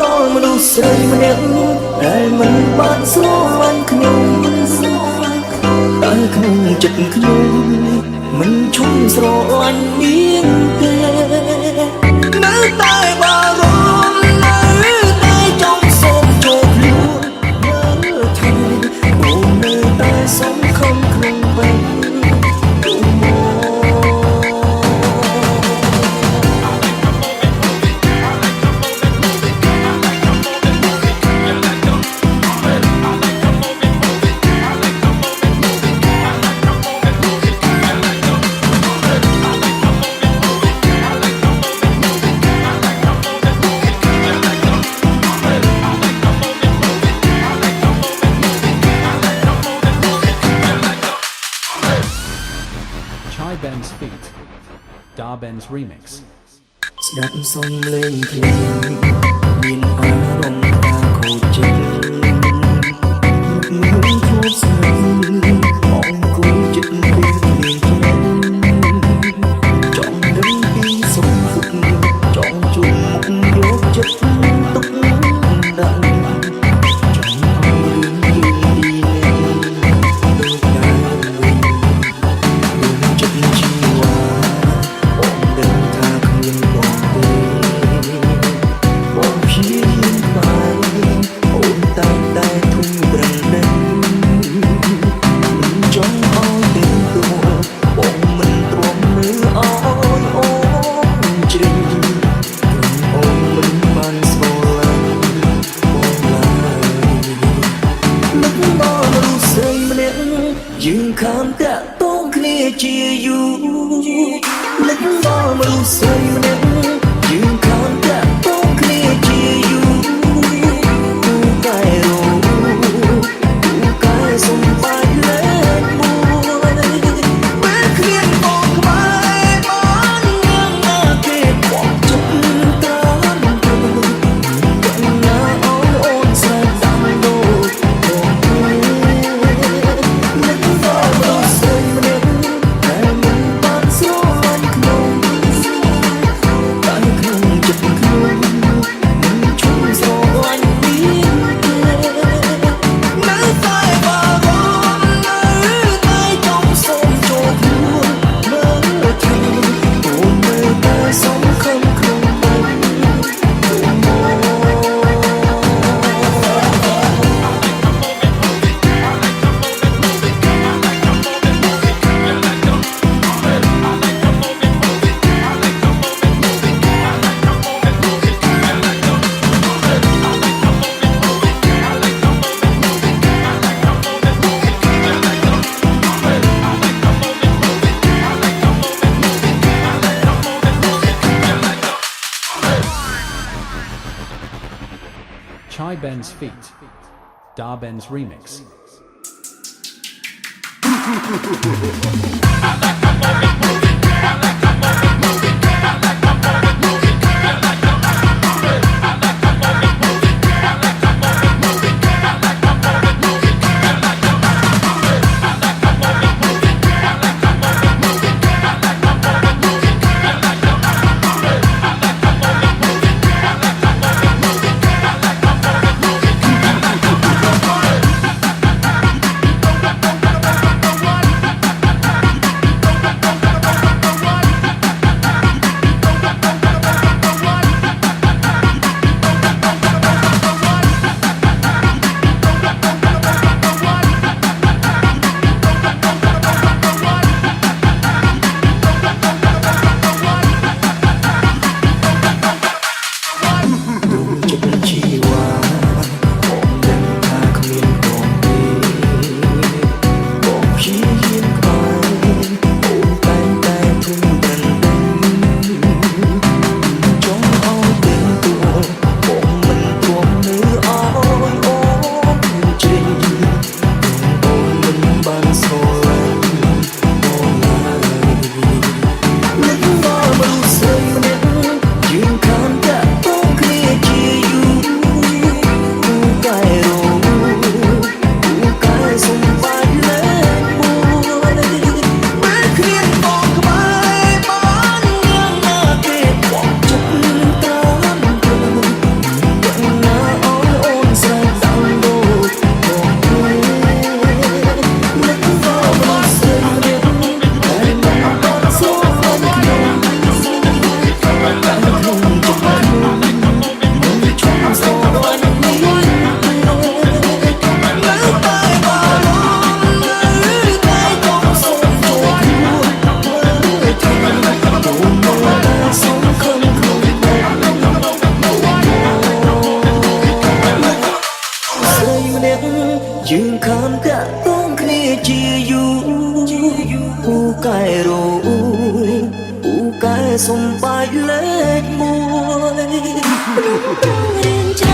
ដល់មនុស្សស្រីម្នាក់ដែលមិនបានស្រឡាញ់ខ្ញុំតែក្នុងចិត្តខ្ញុំមិនឈប់ស្រឡាញ់នាងទេនៅតែបារម្ភនៅតែចង់សូមចូលខ្លួននៅថ្ងៃអូននៅតែសំខំក្នុងពេលBen's feat. Da Ben's remix. ស្ដាប់សំឡេងភ្លេងមានអារម្មណ៍ថាខូចចិត្តមិនធូរស្នេហ៍អង្គុយចិត្តពេលមានខ្ញុំចង់ដឹងពីសុខទុក្ខចង់ជួបមុខយកចិត្តទុកដាក់ចង់ឲ្យរឿងយល់ពីដូចតែវិញចិត្តជីវ៉ាបងដឹងថាគ្មានបងទេបងព្យាយាមបាយអូនតែធុញប្រឹងដឹងមិនចង់ឲ្យទៅទួលបងមិនទ្រាំមើលអោយអូនជ្រេញអូនមិនបានស្គាល់បងឡើយនឹកដល់មនុស្សស្រីម្នាក់យើងខានតាក់ទងគ្នាជាយូរនឹកដល់មនុស្សស្រីម្នាក់យើងខានតាក់ទងគ្នាជាយូរទូកែរោទូកែសំបាយលេខមួយពេលគ្មានបងក្បែរបានយ៉ាងណាគេបោះចិត្តត្រាំទៅកញ្ញាអូនអូនស្រីតាមដូចបងទេនឹកដល់មនុស្សស្រីម្នាក់តែមិនបានស្រឡាញ់ខ្ញុំតែក្នុងចិត្តខ្ញុំមិនឈប់ស្រឡាញ់នាងទេនៅតែបារម្ភនៅតែចង់សូមចូលខ្លួនមើលថ្ងៃអូននៅតែសំខំក្នុងពេល Chai Ben's feat. Da Ben's remix. cái sông bay lết môi Rung rung riêng trái